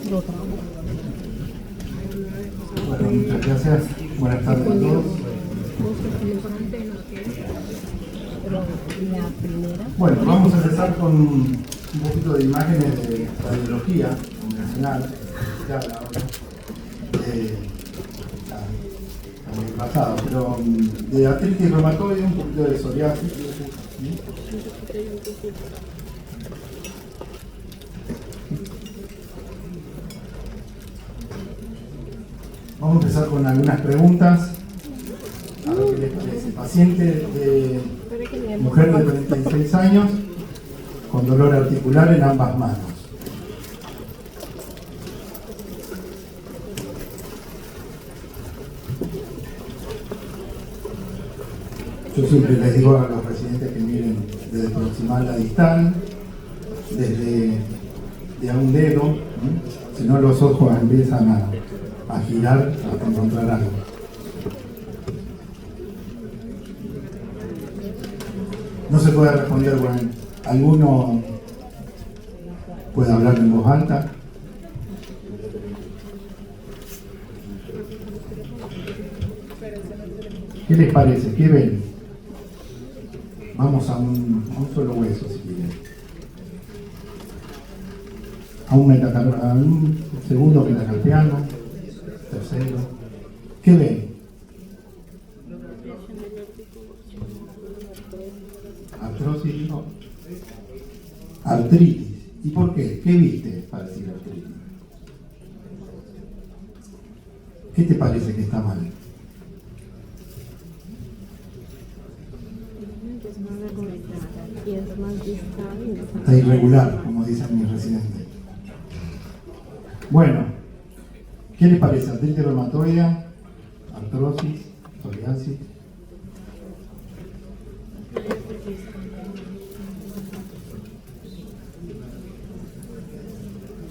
Bueno, muchas gracias. Buenas tardes a todos. Bueno, vamos a empezar con un poquito de imágenes de radiología convencional, también pasado, pero de artritis reumatoide, un poquito de psoriasis. Vamos a empezar con algunas preguntas. A ver qué les parece. Paciente de mujer de 36 años con dolor articular en ambas manos. Yo siempre les digo a los residentes que miren desde proximal a distal, desde de a un dedo, ¿no? Si no los ojos empiezan a girar hasta encontrar algo. No se puede responder, bueno, alguno puede hablar en voz alta. ¿Qué les parece? ¿Qué ven? Vamos a un solo hueso, si quieren. A un segundo metacarpiano, tercero. ¿Qué ven? Artrosis, no. Artritis. ¿Y por qué? ¿Qué viste para decir artritis? ¿Qué te parece que está mal? Está irregular, como dicen mis residentes. Bueno, ¿qué les parece? Artritis reumatoide, artrosis, psoriasis.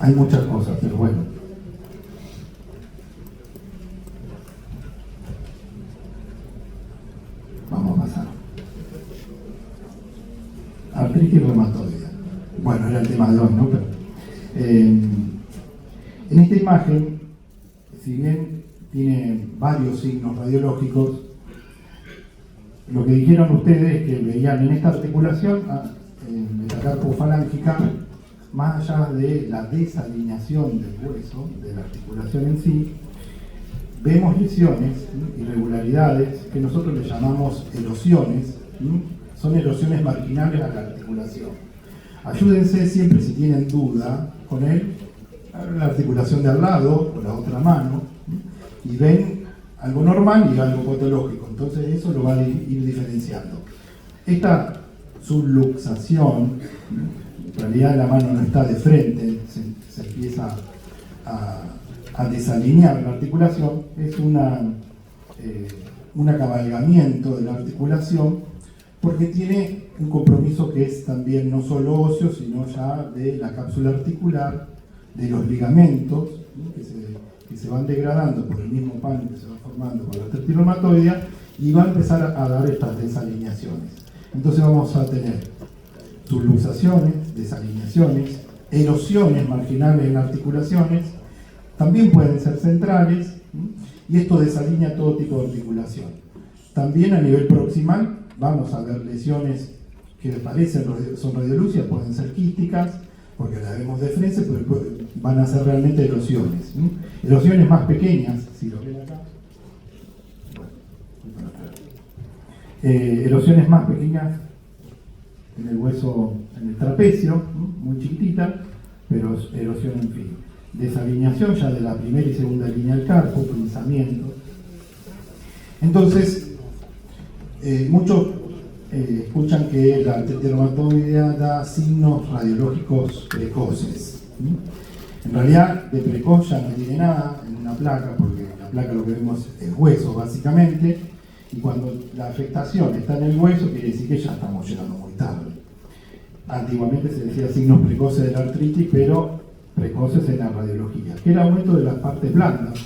Hay muchas cosas, pero bueno. Vamos a pasar. Artritis reumatoide. Bueno, era el tema de hoy, ¿no? Pero, en esta imagen, si bien tiene varios signos radiológicos, lo que dijeron ustedes es que veían en esta articulación metacarpofalángica, más allá de la desalineación del hueso, de la articulación en sí, vemos lesiones, irregularidades, que nosotros le llamamos erosiones, son erosiones marginales a la articulación. Ayúdense siempre si tienen duda con la articulación de al lado, o la otra mano, y ven algo normal y algo patológico, entonces eso lo va a ir diferenciando. Esta subluxación, en realidad la mano no está de frente, se empieza a desalinear la articulación, es un acabalgamiento de la articulación, porque tiene un compromiso que es también no solo óseo, sino ya de la cápsula articular, de los ligamentos, ¿no? que se van degradando por el mismo paño que se va formando por la artritis reumatoide, y va a empezar a dar estas desalineaciones. Entonces vamos a tener subluxaciones, desalineaciones, erosiones marginales en articulaciones, también pueden ser centrales, y esto desalinea todo tipo de articulación. También a nivel proximal vamos a ver lesiones que parecen, son radiolúcidas, pueden ser quísticas, porque las vemos de frente, pero van a ser realmente erosiones. Erosiones más pequeñas, si lo ven acá. Erosiones más pequeñas en el hueso, en el trapecio, muy chiquitita, pero erosión en fin. Desalineación ya de la primera y segunda línea del carpo, pinzamiento. Entonces, muchos escuchan que la artritis reumatoide da signos radiológicos precoces. En realidad, de precoz ya no tiene nada en una placa, porque en la placa lo que vemos es hueso, básicamente, y cuando la afectación está en el hueso, quiere decir que ya estamos llegando muy tarde. Antiguamente se decía signos precoces de la artritis, pero precoces en la radiología, que el aumento de las partes blandas,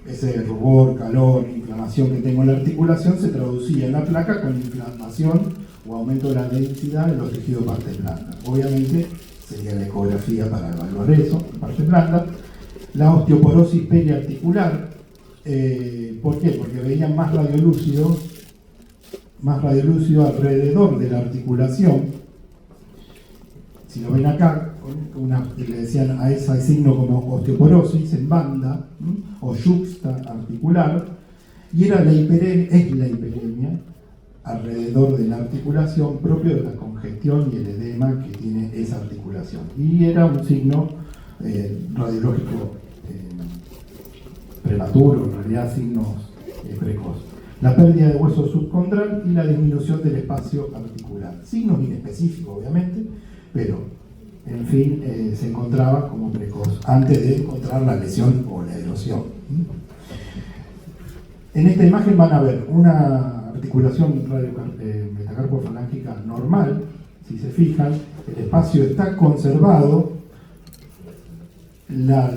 ese rubor, calor, inflamación que tengo en la articulación, se traducía en la placa con inflamación o aumento de la densidad de los tejidos de partes blandas. Obviamente sería la ecografía para evaluar eso, partes blandas, La osteoporosis periarticular, ¿por qué? Porque veían más radiolúcido alrededor de la articulación. Si lo ven acá, le decían a ese signo como osteoporosis en banda o yuxta articular, y era es la hiperemia alrededor de la articulación propio de la congestión y el edema que tiene esa articulación. Y era un signo radiológico prematuro, en realidad signos precoces. La pérdida de hueso subcondral y la disminución del espacio articular. Signos inespecíficos, obviamente, pero en fin, se encontraba como precoz antes de encontrar la lesión o la erosión. En esta imagen van a ver una articulación metacarpofalángica normal. Si se fijan, el espacio está conservado, la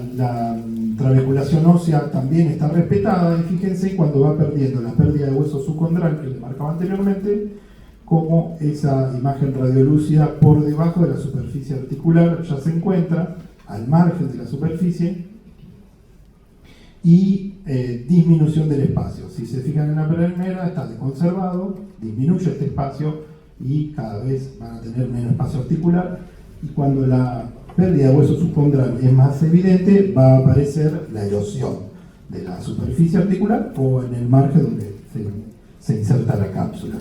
trabeculación ósea también está respetada, y fíjense cuando va perdiendo la pérdida de hueso subcondral que les marcaba anteriormente, como esa imagen radiolúcida por debajo de la superficie articular ya se encuentra al margen de la superficie, y disminución del espacio. Si se fijan en la primera, está desconservado, disminuye este espacio y cada vez van a tener menos espacio articular, y cuando la pérdida de hueso subcondral es más evidente, va a aparecer la erosión de la superficie articular o en el margen donde se inserta la cápsula.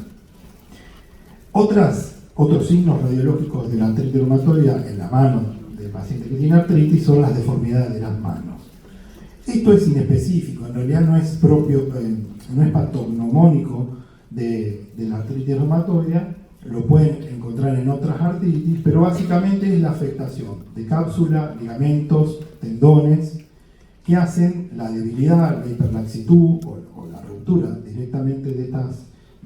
Otros signos radiológicos de la artritis reumatoidea en la mano del paciente que tiene artritis son las deformidades de las manos. Esto es inespecífico, en realidad no es propio, no es patognomónico de la artritis reumatoidea, lo pueden encontrar en otras artritis, pero básicamente es la afectación de cápsula, ligamentos, tendones, que hacen la debilidad, la hiperlaxitud o la ruptura directamente de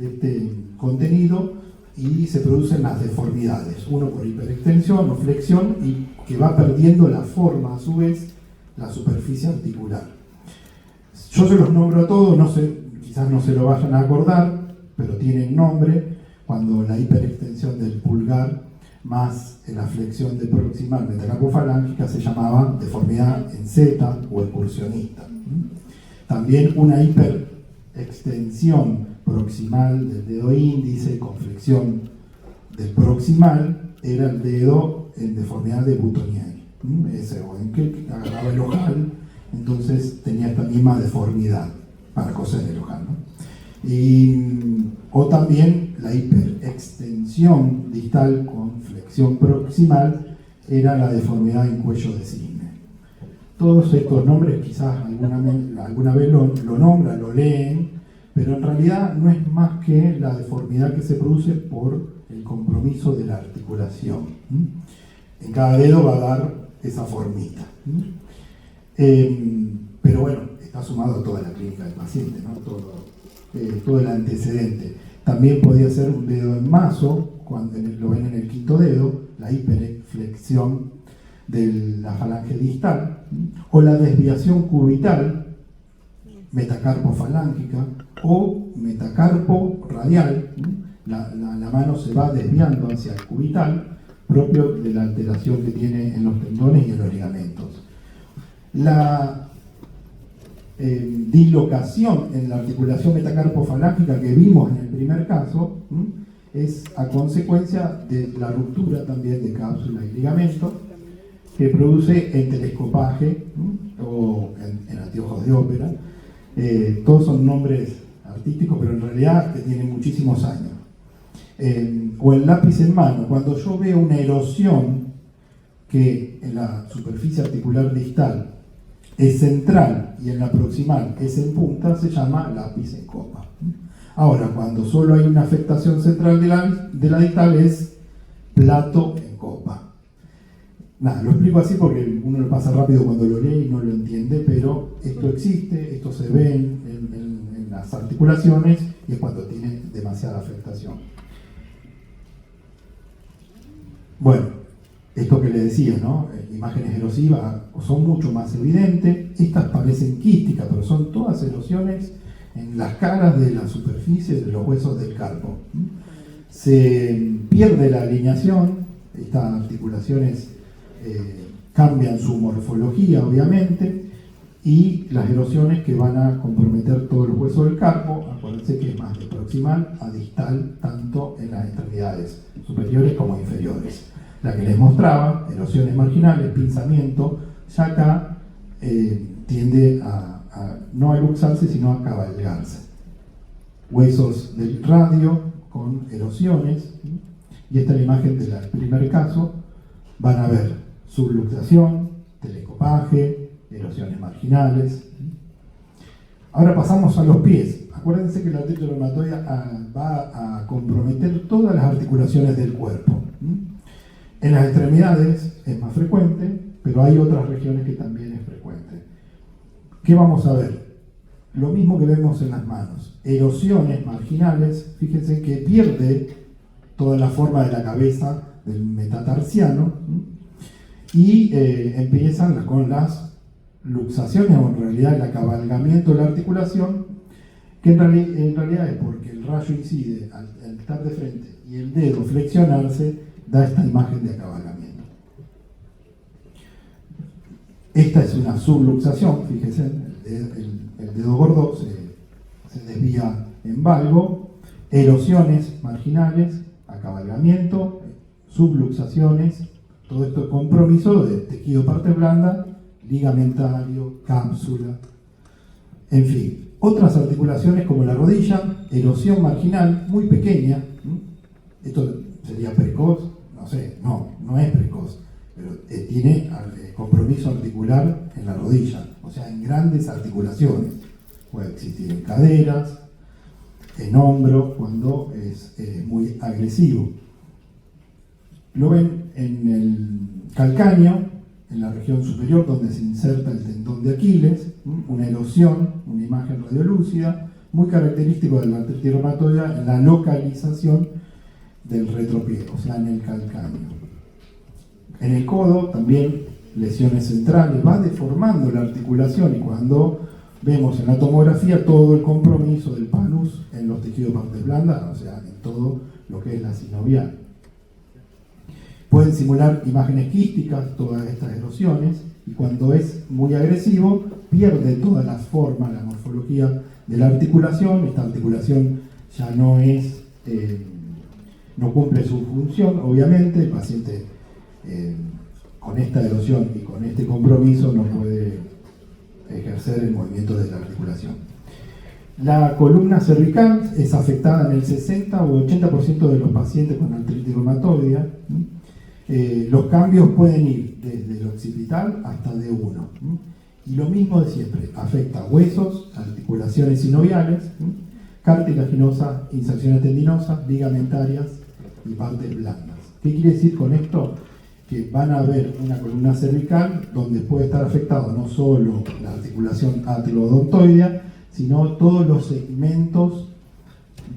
este contenido, y se producen las deformidades, uno por hiperextensión o flexión, y que va perdiendo la forma a su vez la superficie articular. Yo se los nombro a todos, quizás no se lo vayan a acordar, pero tienen nombre. Cuando la hiperextensión del pulgar más la flexión de proximal metacarpofalángica se llamaba deformidad en Z o excursionista. También una hiperextensión proximal del dedo índice con flexión del proximal era el dedo en deformidad de Butonieri. Ese o en que agarraba el ojal, entonces tenía esta misma deformidad para coser el ojal, ¿no? O también la hiperextensión distal con flexión proximal era la deformidad en cuello de cisne. Todos estos nombres quizás alguna vez lo nombran, lo leen, pero en realidad no es más que la deformidad que se produce por el compromiso de la articulación. En cada dedo va a dar esa formita. Pero bueno, está sumado a toda la clínica del paciente, ¿no? Todo el antecedente. También podía ser un dedo en mazo, cuando lo ven en el quinto dedo, la hiperflexión de la falange distal, o la desviación cubital, metacarpofalángica, o metacarpo radial, la mano se va desviando hacia el cubital, propio de la alteración que tiene en los tendones y en los ligamentos. La dislocación en la articulación metacarpofalángica que vimos en el primer caso es a consecuencia de la ruptura también de cápsula y ligamento, que produce en telescopaje o en anteojos de ópera. Todos son nombres artísticos, pero en realidad que tienen muchísimos años. O el lápiz en mano, cuando yo veo una erosión que en la superficie articular distal es central y en la proximal es en punta, se llama lápiz en copa. Ahora, cuando solo hay una afectación central de la distal, es plato en copa. Nada, lo explico así porque uno lo pasa rápido cuando lo lee y no lo entiende, pero esto existe, esto se ve en las articulaciones, y es cuando tiene demasiada afectación. Bueno, esto que le decía, ¿no? Imágenes erosivas son mucho más evidentes. Estas parecen quísticas, pero son todas erosiones en las caras de la superficie de los huesos del carpo. Se pierde la alineación, estas articulaciones cambian su morfología, obviamente, y las erosiones que van a comprometer todos los huesos del carpo. Acuérdense que es más de proximal a distal, tanto en las extremidades superiores como inferiores. La que les mostraba, erosiones marginales, pinzamiento, ya acá tiende no a luxarse, sino a cabalgarse. Huesos del radio con erosiones, y esta es la imagen del primer caso. Van a ver subluxación, telecopaje, erosiones marginales. Ahora pasamos a los pies. Acuérdense que la artritis reumatoide va a comprometer todas las articulaciones del cuerpo. En las extremidades es más frecuente, pero hay otras regiones que también es frecuente. ¿Qué vamos a ver? Lo mismo que vemos en las manos. Erosiones marginales, fíjense que pierde toda la forma de la cabeza del metatarsiano, y empiezan con las luxaciones, o en realidad el acabalgamiento de la articulación, que en realidad es porque el rayo incide al estar de frente y el dedo flexionarse, da esta imagen de acabalgamiento. Esta es una subluxación, fíjense, el dedo gordo se desvía en valgo. Erosiones marginales, acabalgamiento, subluxaciones, todo esto es compromiso de tejido parte blanda, ligamentario, cápsula, en fin. Otras articulaciones como la rodilla, erosión marginal muy pequeña. Esto sería precoz, no sé, no es precoz, pero tiene compromiso articular en la rodilla, o sea, en grandes articulaciones. Puede existir en caderas, en hombro, cuando es muy agresivo. Lo ven en el calcáneo, en la región superior donde se inserta el tendón de Aquiles, una erosión, una imagen radiolúcida, muy característico de la artritis reumatoide en la localización del retropié, o sea, en el calcáneo. En el codo también lesiones centrales, va deformando la articulación, y cuando vemos en la tomografía todo el compromiso del panus en los tejidos partes blandas, o sea, en todo lo que es la sinovial. Pueden simular imágenes quísticas, todas estas erosiones, y cuando es muy agresivo, pierde toda la forma, la morfología de la articulación. Esta articulación ya no cumple su función, obviamente. El paciente con esta erosión y con este compromiso no puede ejercer el movimiento de la articulación. La columna cervical es afectada en el 60 o 80% de los pacientes con artritis reumatoide. Los cambios pueden ir desde el occipital hasta D1. Y lo mismo de siempre, afecta huesos, articulaciones sinoviales, cartilaginosas, inserciones tendinosas, ligamentarias y partes blandas. ¿Qué quiere decir con esto? Que van a ver una columna cervical donde puede estar afectado no solo la articulación atriodontoidea, sino todos los segmentos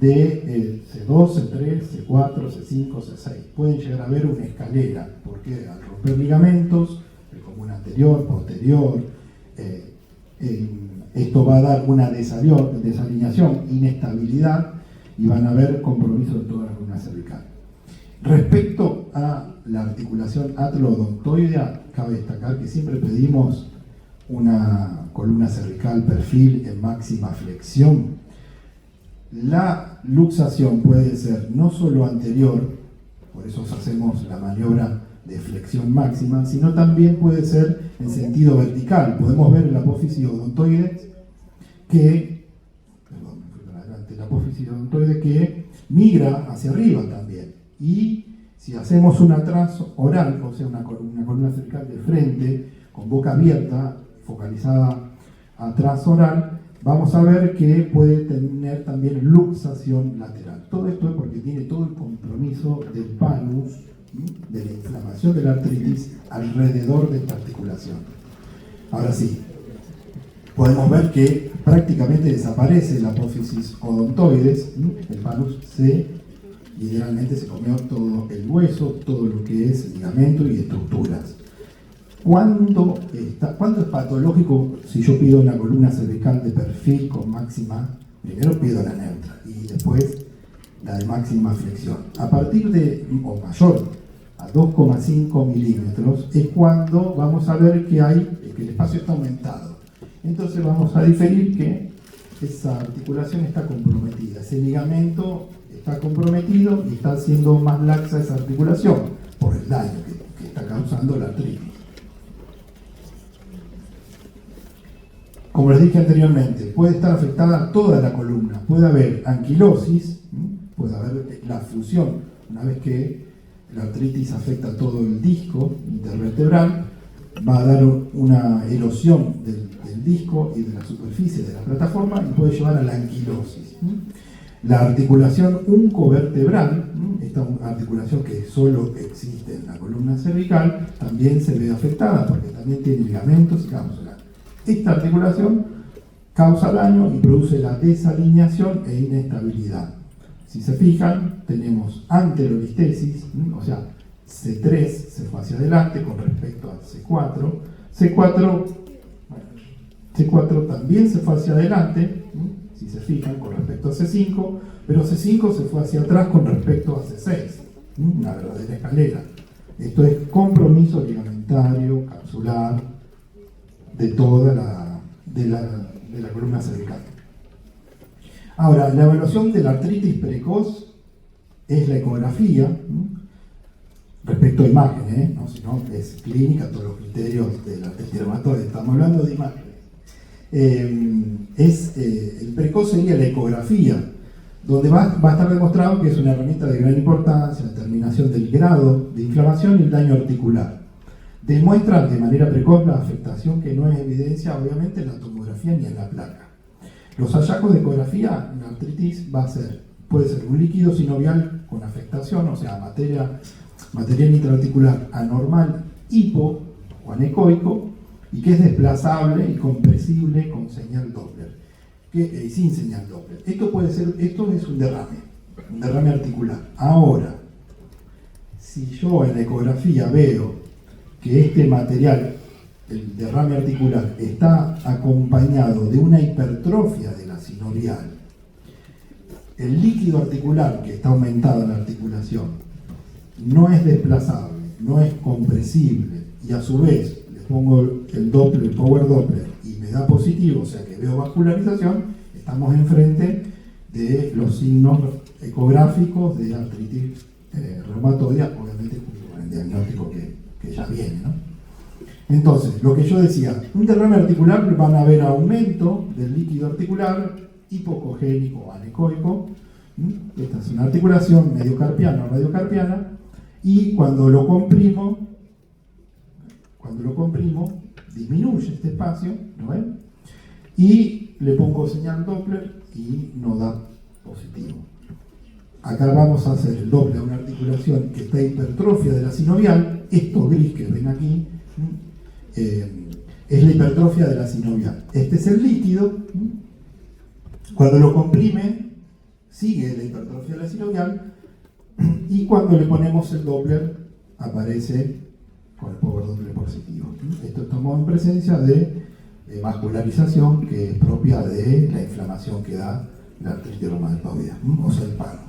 de C2, C3, C4, C5, C6. Pueden llegar a ver una escalera, porque al romper ligamentos, el común anterior, posterior, esto va a dar una desalineación, inestabilidad, y van a ver compromiso de toda la columna cervical. Respecto a la articulación atriodontoidea, cabe destacar que siempre pedimos una columna cervical perfil en máxima flexión. La luxación puede ser no solo anterior, por eso hacemos la maniobra de flexión máxima, sino también puede ser en sentido vertical. Podemos ver el apófisis odontoide que migra hacia arriba también. Y si hacemos una transoral, o sea, una columna cervical de frente, con boca abierta, focalizada a transoral, vamos a ver que puede tener también luxación lateral. Todo esto es porque tiene todo el compromiso del panus, de la inflamación de la artritis alrededor de esta articulación. Ahora sí, podemos ver que prácticamente desaparece la apófisis odontoides, el panus literalmente se comió todo el hueso, todo lo que es ligamento y estructuras. ¿Cuándo es patológico si yo pido una columna cervical de perfil con máxima? Primero pido la neutra y después la de máxima flexión. A partir de, o mayor, a 2,5 milímetros, es cuando vamos a ver que el espacio está aumentado. Entonces vamos a diferir que esa articulación está comprometida, ese ligamento está comprometido y está haciendo más laxa esa articulación por el daño que está causando la artritis. Como les dije anteriormente, puede estar afectada toda la columna, puede haber anquilosis, puede haber la fusión, una vez que la artritis afecta todo el disco intervertebral, va a dar una erosión del disco y de la superficie de la plataforma y puede llevar a la anquilosis. La articulación uncovertebral, esta articulación que solo existe en la columna cervical, también se ve afectada porque también tiene ligamentos y cápsulas. Esta articulación causa daño y produce la desalineación e inestabilidad. Si se fijan, tenemos anterolistesis, o sea, C3 se fue hacia adelante con respecto a C4. C4 también se fue hacia adelante, si se fijan, con respecto a C5, pero C5 se fue hacia atrás con respecto a C6, una verdadera escalera. Esto es compromiso ligamentario, capsular, de toda la columna cervical. Ahora, la evaluación de la artritis precoz es la ecografía, respecto a imágenes, ¿no? Sino es clínica, todos los criterios de la artritis reumatoide, estamos hablando de imágenes. El precoz sería la ecografía, donde va a estar demostrado que es una herramienta de gran importancia, la determinación del grado de inflamación y el daño articular. Demuestra de manera precoz la afectación que no es evidencia, obviamente, en la tomografía ni en la placa. Los hallazgos de ecografía, la artritis puede ser un líquido sinovial con afectación, o sea, material intraarticular anormal, hipo o anecoico, y que es desplazable y compresible con señal Doppler, sin señal Doppler. Esto es un derrame articular. Ahora, si yo en la ecografía veo que este material, el derrame articular, está acompañado de una hipertrofia de la sinovial, el líquido articular que está aumentado en la articulación no es desplazable, no es compresible, y a su vez le pongo el Doppler, el Power Doppler, y me da positivo, o sea que veo vascularización, estamos enfrente de los signos ecográficos de artritis reumatoide, obviamente con el diagnóstico que ya viene, ¿no? Entonces, lo que yo decía, un derrame articular van a haber aumento del líquido articular hipocogénico o anecoico. Esta es una articulación mediocarpiana o radiocarpiana, y cuando lo comprimo, disminuye este espacio, ¿no ven? Y le pongo señal Doppler y no da positivo. Acá vamos a hacer el Doppler a una articulación que está hipertrofia de la sinovial. Esto gris que ven aquí es la hipertrofia de la sinovial. Este es el líquido. Cuando lo comprime, sigue la hipertrofia de la sinovial, y cuando le ponemos el Doppler, aparece con el Power Doppler positivo. Esto estamos en presencia de vascularización, que es propia de la inflamación que da la artritis reumatoide, o sea, el paro.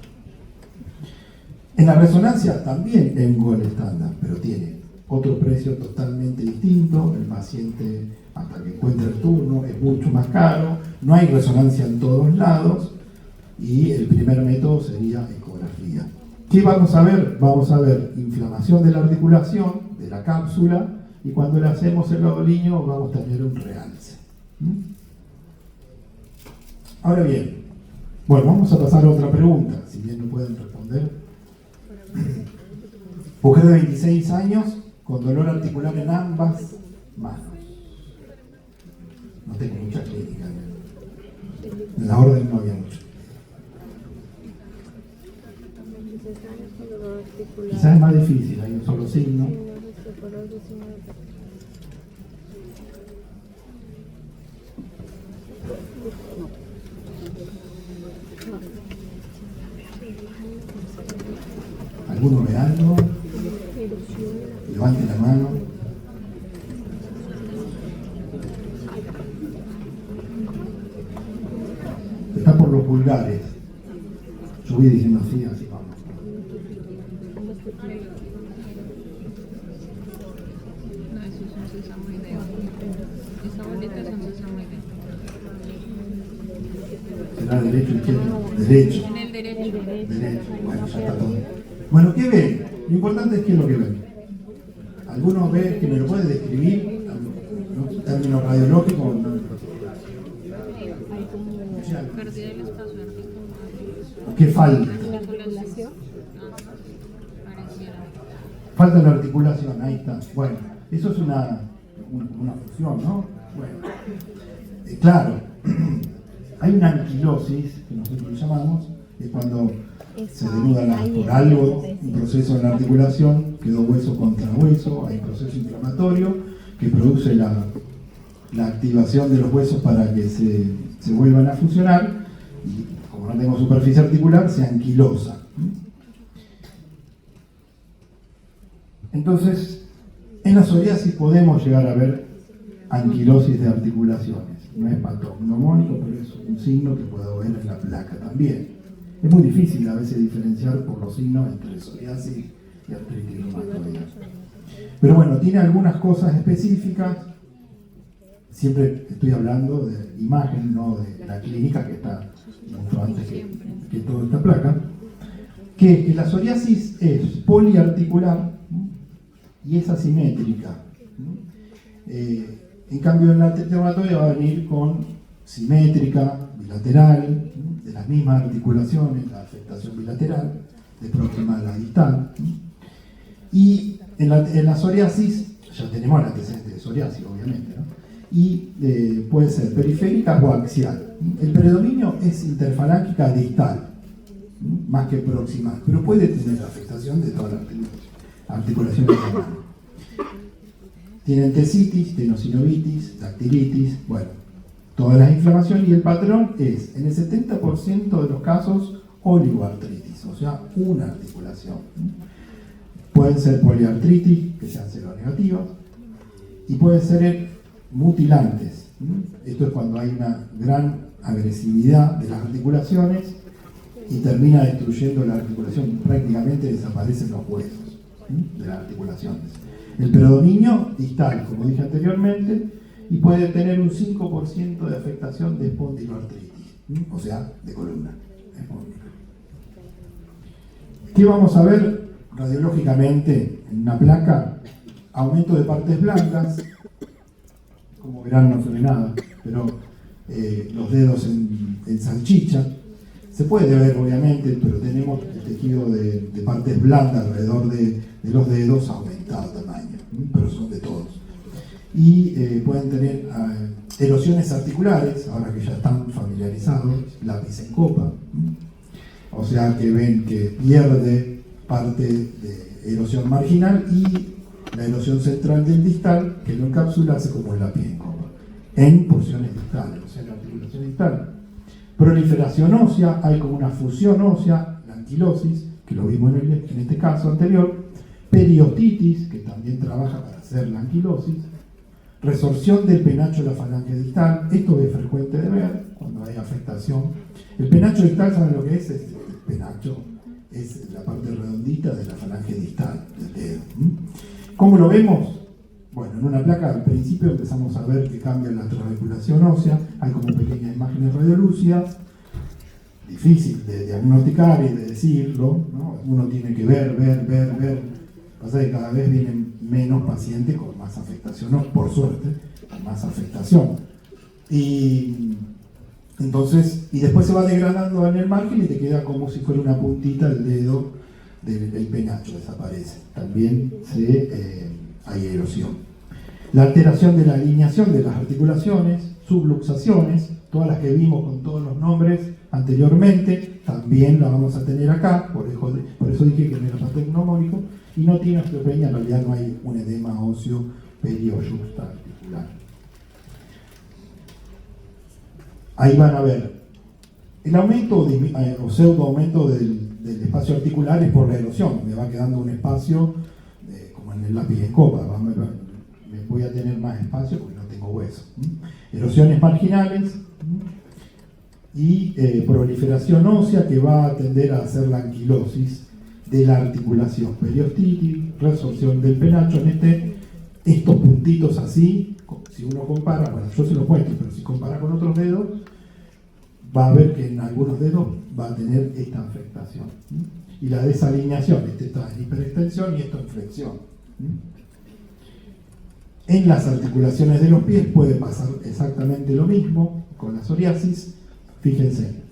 En la resonancia también tengo el estándar, pero tiene otro precio totalmente distinto. El paciente, hasta que encuentre el turno, es mucho más caro, no hay resonancia en todos lados, y el primer método sería ecografía. ¿Qué vamos a ver? Vamos a ver inflamación de la articulación, de la cápsula, y cuando le hacemos el odoliño vamos a tener un realce. Ahora bien, bueno, vamos a pasar a otra pregunta, si bien no pueden responder. Mujer de 26 años con dolor articular en ambas manos. No tengo mucha clínica. En la orden no había mucho. Quizás es más difícil, hay un solo signo. ¿Alguno ve algo? Levante la mano. Está por los pulgares. Yo voy diciendo así, así vamos. ¿Será derecho o izquierdo? Derecho. En el derecho. Derecho. Bueno, ya está todo. Bueno, ¿qué ven? Lo importante es qué es lo que ven. Algunos ven que me lo pueden describir, ¿no? Términos radiológicos. No. Pérdida del espacio articular. ¿Qué falta? Falta la articulación, ahí está. Bueno, eso es una función, ¿no? Bueno, claro, hay una anquilosis, que nosotros llamamos, es cuando se denuda por algo, un proceso en la articulación, quedó hueso contra hueso, hay un proceso inflamatorio que produce la activación de los huesos para que se vuelvan a fusionar, y como no tengo superficie articular, se anquilosa. Entonces, en la psoriasis podemos llegar a ver anquilosis de articulaciones. No es patognomónico, pero es un signo que puedo ver en la placa también. Es muy difícil a veces diferenciar por los signos entre psoriasis y artritis reumatoide. Pero bueno, tiene algunas cosas específicas. Siempre estoy hablando de imagen, no de la clínica, que está mucho antes que toda esta placa. Que la psoriasis es poliarticular y es asimétrica. En cambio, en la artritis reumatoide va a venir con simétrica, bilateral, de las mismas articulaciones, la afectación bilateral, de próxima a la distal. Y en la psoriasis, ya tenemos el antecedente de psoriasis, obviamente, ¿no? Y puede ser periférica o axial. El predominio es interfalángica distal, más que proximal, pero puede tener la afectación de toda la articulación de la mano. Tienen tesitis, tenosinovitis, dactilitis, bueno, todas las inflamaciones, y el patrón es, en el 70% de los casos, oligoartritis, o sea, una articulación. Pueden ser poliartritis, que sean seronegativas, y pueden ser mutilantes. Esto es cuando hay una gran agresividad de las articulaciones y termina destruyendo la articulación, prácticamente desaparecen los huesos de las articulaciones. El predominio distal, como dije anteriormente, y puede tener un 5% de afectación de espondiloartritis, o sea, de columna. ¿Qué vamos a ver radiológicamente en una placa? Aumento de partes blancas, como verán no se ve nada, pero los dedos en salchicha. Se puede ver obviamente, pero tenemos el tejido de partes blandas alrededor de los dedos aumentado tamaño, pero son de todos. Y pueden tener erosiones articulares, ahora que ya están familiarizados, lápiz en copa. O sea que ven que pierde parte de erosión marginal y la erosión central del distal, que lo encapsula, hace como el lápiz en copa, en porciones distales, o sea, en la articulación distal. Proliferación ósea, hay como una fusión ósea, la anquilosis, que lo vimos en este caso anterior. Periostitis, que también trabaja para hacer la anquilosis. Resorción del penacho de la falange distal, esto es frecuente de ver cuando hay afectación. El penacho distal, ¿saben lo que es? El penacho es la parte redondita de la falange distal del dedo. ¿Cómo lo vemos? Bueno, en una placa al principio empezamos a ver que cambia la trabeculación ósea, hay como pequeñas imágenes radiolúcidas, difícil de diagnosticar y de decirlo, ¿no? Uno tiene que ver. Pasa que cada vez vienen menos pacientes con más afectación, no, por suerte, con más afectación. Y entonces, y después se va degradando en el margen y te queda como si fuera una puntita del dedo del penacho, desaparece. También hay erosión. La alteración de la alineación de las articulaciones, subluxaciones, todas las que vimos con todos los nombres anteriormente, también la vamos a tener acá, por eso dije que no era patognomónico, y no tiene osteopenia, en realidad no hay un edema óseo perioyuxtaarticular. Ahí van a ver, el aumento o pseudo aumento del espacio articular es por la erosión, me va quedando un espacio como en el lápiz en copa, voy a tener más espacio porque no tengo hueso. Erosiones marginales y proliferación ósea que va a tender a hacer la anquilosis de la articulación. Periostitis, resorción del penacho, estos puntitos así, si uno compara, bueno, yo se lo muestro, pero si compara con otros dedos, va a ver que en algunos dedos va a tener esta afectación. Y la desalineación, este está en hiperextensión y esto en flexión. En las articulaciones de los pies puede pasar exactamente lo mismo con la psoriasis. Fíjense,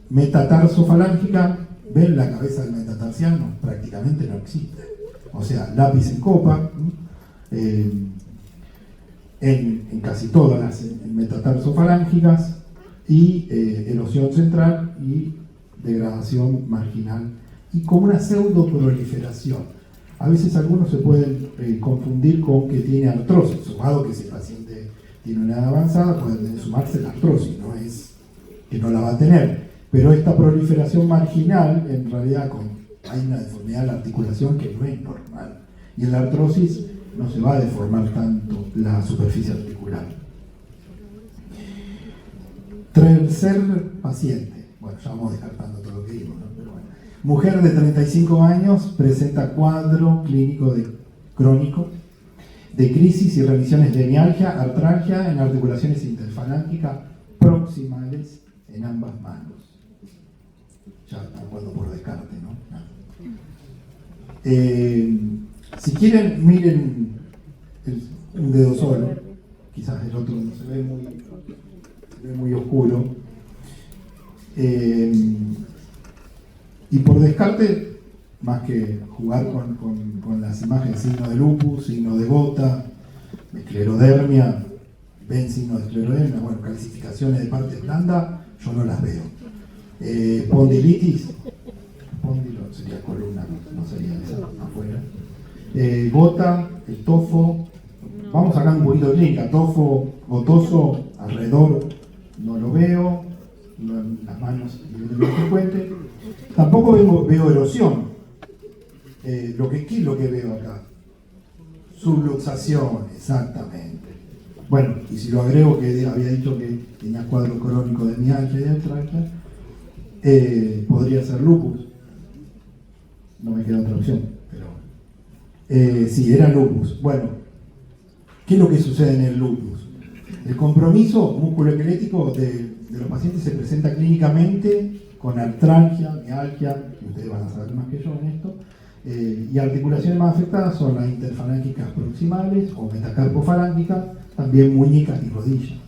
metatarso-falángica, ven la cabeza del metatarsiano, prácticamente no existe. O sea, lápiz en copa, en casi todas las metatarsofalángicas, y erosión central y degradación marginal, y como una pseudoproliferación. A veces algunos se pueden confundir con que tiene artrosis, sumado que si el paciente tiene una edad avanzada puede sumarse la artrosis, no es que no la va a tener, pero esta proliferación marginal en realidad hay una deformidad de la articulación que no es normal, y en la artrosis no se va a deformar tanto la superficie articular. Tercer paciente, bueno, ya vamos descartando todo lo que vimos, ¿no? Pero bueno. Mujer de 35 años, presenta cuadro clínico crónico de crisis y revisiones de mialgia, artralgia en articulaciones interfalángicas proximales en ambas manos. Ya acuerdo por descarte, ¿no? Si quieren, miren un dedo solo, quizás el otro no se ve muy oscuro. Y por descarte, más que jugar con las imágenes, signo de lupus, signo de gota, esclerodermia, ven signo de esclerodermia, bueno, calcificaciones de partes blandas, yo no las veo. Espondilitis, espondilo sería columna, no sería esa, afuera. Gota, el tofo, vamos sacando un poquito de clínica, tofo gotoso alrededor, no lo veo, las manos es lo frecuente. Tampoco veo erosión. ¿Qué es lo que veo acá? Subluxación, exactamente. Bueno, y si lo agrego que había dicho que tenía cuadro crónico de mialgia y artralgia, podría ser lupus. No me queda otra opción, pero sí, era lupus. Bueno, ¿qué es lo que sucede en el lupus? El compromiso musculoesquelético de los pacientes se presenta clínicamente con artralgia, mialgia, que ustedes van a saber más que yo en esto, y articulaciones más afectadas son las interfalángicas proximales o metacarpofalángicas, también muñecas y rodillas.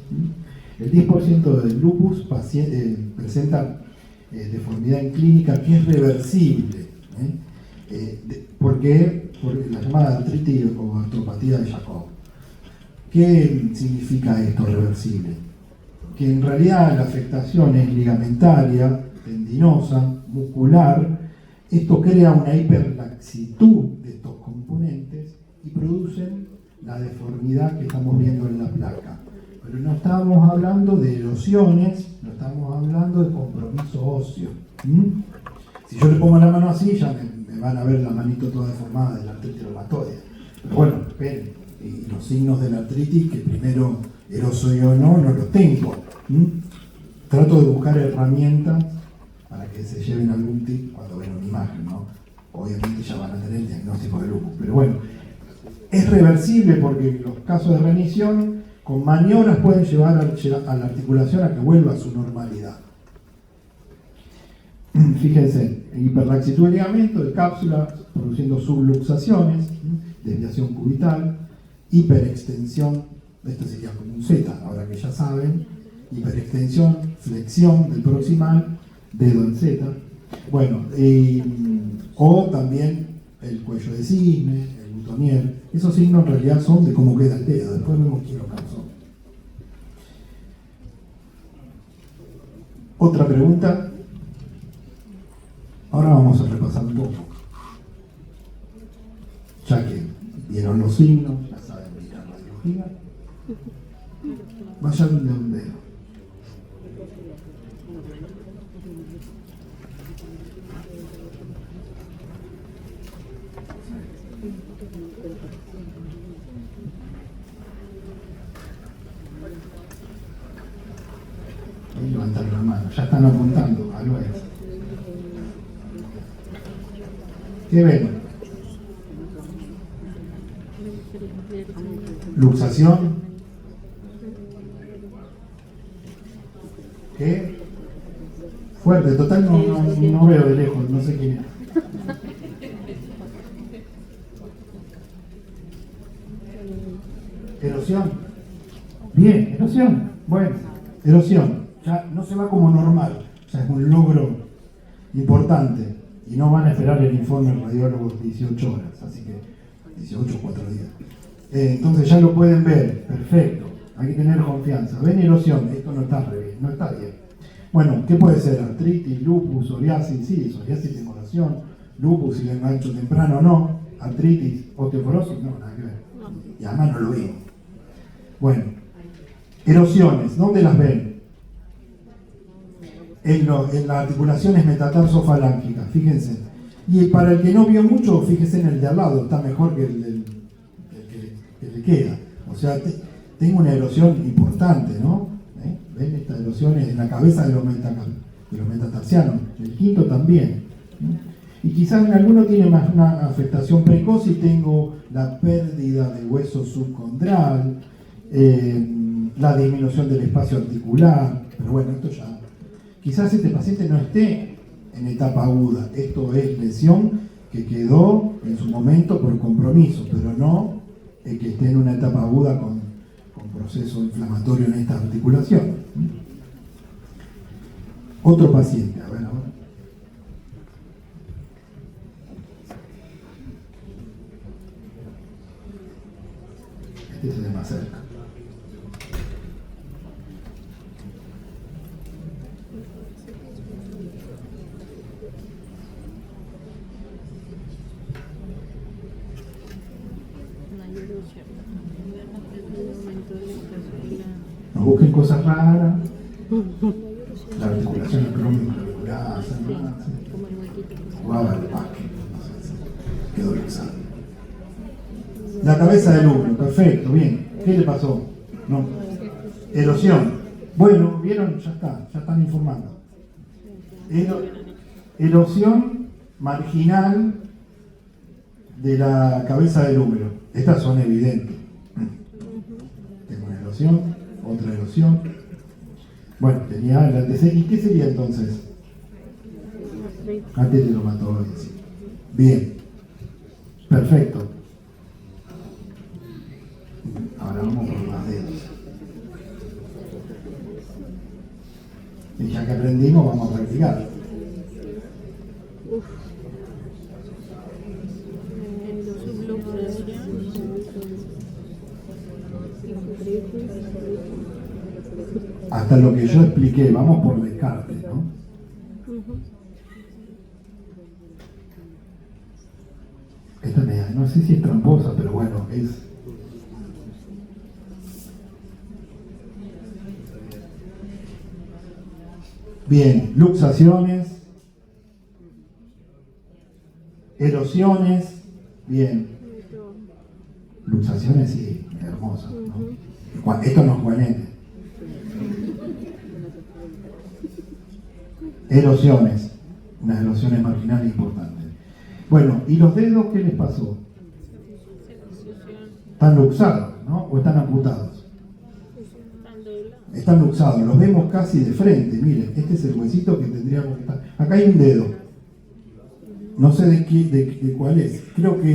El 10% del lupus presenta deformidad en clínica que es reversible, porque por la llamada artritis o artropatía de Jacob. ¿Qué significa esto reversible? Que en realidad la afectación es ligamentaria, tendinosa, muscular. Esto crea una hiperlaxitud de estos componentes y producen la deformidad que estamos viendo en la placa. Pero no estamos hablando de erosiones, no estamos hablando de compromiso óseo. Si yo le pongo la mano así, ya me van a ver la manito toda deformada de la artritis reumatoidea. Pero bueno, esperen, y los signos de la artritis, que primero eroso yo no los tengo. Trato de buscar herramientas para que se lleven algún tip cuando ven una imagen, ¿no? Obviamente ya van a tener el diagnóstico de lupus, pero bueno, es reversible porque en los casos de remisión, con maniobras pueden llevar a la articulación a que vuelva a su normalidad. Fíjense, hiperlaxitud del ligamento, de cápsula, produciendo subluxaciones, desviación cubital, hiperextensión, esto sería como un Z, ahora que ya saben, hiperextensión, flexión del proximal, dedo en Z, bueno, o también el cuello de cisne, el butonier. Esos signos en realidad son de cómo queda el dedo, después vemos quién lo causó. Otra pregunta. Ahora vamos a repasar un poco. Ya que vieron los signos, ya saben mirar radiología. Vayan de un dedo. Y levantar la mano, ya están apuntando, algo es. ¿Qué ven? Luxación, ¿Qué? Fuerte, total no veo de lejos, no sé quién es. Erosión. Bien, erosión. Bueno, erosión. Ya no se va como normal. O sea, es un logro importante. Y no van a esperar el informe del radiólogo 18 horas. Así que 18 o 4 días. Entonces ya lo pueden ver. Perfecto. Hay que tener confianza. Ven erosión. Esto no está re bien. No está bien. Bueno, ¿qué puede ser? Artritis, lupus, psoriasis. Sí, psoriasis de erosión. Lupus, si le engancho temprano, no. Artritis, osteoporosis, no, nada que ver. Y además no lo vimos. Bueno, erosiones, ¿dónde las ven? En las articulaciones metatarsofalángicas, fíjense. Y para el que no vio mucho, fíjense en el de al lado, está mejor que el que le queda. O sea, tengo una erosión importante, ¿no? ¿Ven? Esta erosión es en la cabeza de los metatarsianos, el quinto también. Y quizás en alguno tiene más una afectación precoz y tengo la pérdida de hueso subcondral, la disminución del espacio articular, pero bueno, esto ya, quizás este paciente no esté en etapa aguda, esto es lesión que quedó en su momento por compromiso, pero no que esté en una etapa aguda con proceso inflamatorio en esta articulación. Otro paciente, a ver ahora. Este se ve más cerca. No busquen cosas raras. La articulación acromioclavicular, jugaba el paque, quedó luxado. La cabeza del húmero, perfecto, bien. ¿Qué le pasó? No. Erosión. Bueno, vieron, ya está, ya están informando. Erosión marginal de la cabeza del húmero. Estas son evidentes. Tengo una erosión, otra erosión. Bueno, tenía el antecedente. ¿Y qué sería entonces? Arteriomatología. Bien. Perfecto. Ahora vamos por los dedos. Y ya que aprendimos, vamos a practicar. Hasta lo que yo expliqué, vamos por Descartes, ¿no? Esta no sé si es tramposa, pero bueno, es. Bien, luxaciones, erosiones, bien. Luxaciones, sí, hermosas, ¿no? Esto no es Juanete. Erosiones, unas erosiones marginales importantes. Bueno, ¿y los dedos qué les pasó? Están luxados, ¿no? ¿O están amputados? Están luxados, los vemos casi de frente, miren, este es el huesito que tendríamos que estar. Acá hay un dedo, no sé de cuál es, creo que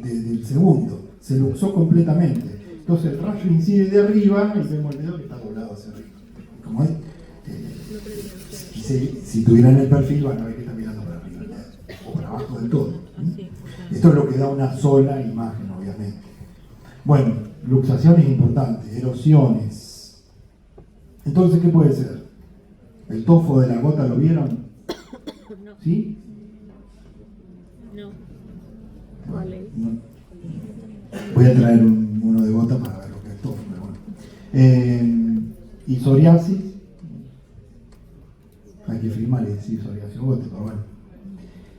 del segundo, se luxó completamente. Entonces el rayo incide de arriba y vemos el dedo que está doblado hacia arriba. Como es, si tuvieran el perfil van a ver que está mirando para arriba o para abajo del todo. Esto es lo que da una sola imagen, obviamente. Bueno, luxaciones importantes, erosiones. Entonces, ¿qué puede ser? ¿El tofo de la gota lo vieron? No. ¿Sí? No. No. Voy a traer uno de gota para ver lo que es tofo, pero bueno. ¿Y psoriasis? Hay que firmar y decir psoriasis o gota, pero bueno.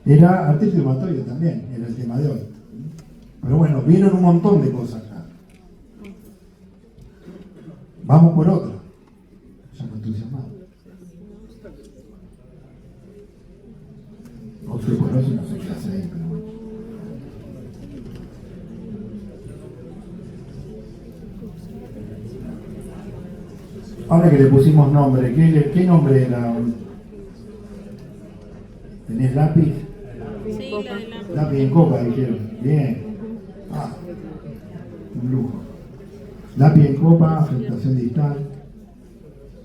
Era artritis reumatoide también, era el tema de hoy. Pero bueno, vieron un montón de cosas acá. Vamos por otra. Ya me entusiasmado. Osteoporosis no sé qué hace ahí, pero bueno. Ahora que le pusimos nombre, ¿qué nombre era? ¿Tenés lápiz? Sí, la de la... Lápiz en copa, dijeron. Bien. Ah, un lujo. Lápiz en copa, afectación distal.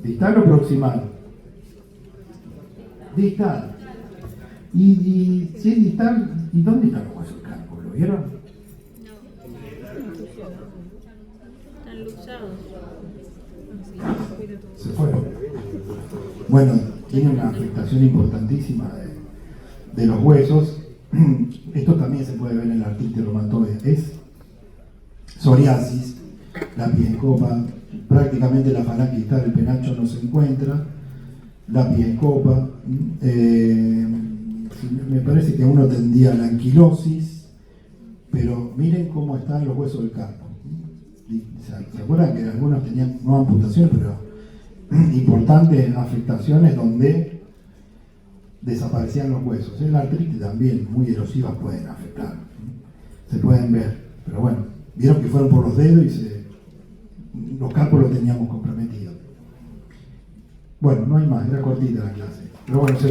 ¿Distal o proximal? Distal. Y si es distal, ¿y dónde están los huesos del carpo? ¿Lo vieron? Están luxados. Se fueron. Bueno, tiene una afectación importantísima de los huesos. Esto también se puede ver en la artritis reumatoide. Es psoriasis, lápiz en copa, prácticamente la falange distal del penacho no se encuentra, lápiz en copa. Me parece que uno tendría la anquilosis, pero miren cómo están los huesos del carpo. ¿Se acuerdan que algunos tenían no amputación, pero importantes afectaciones donde desaparecían los huesos? En la artritis también, muy erosivas, pueden afectar. Se pueden ver, pero bueno, vieron que fueron por los dedos y los carpos los teníamos comprometidos. Bueno, no hay más, era cortita la clase. Pero bueno, se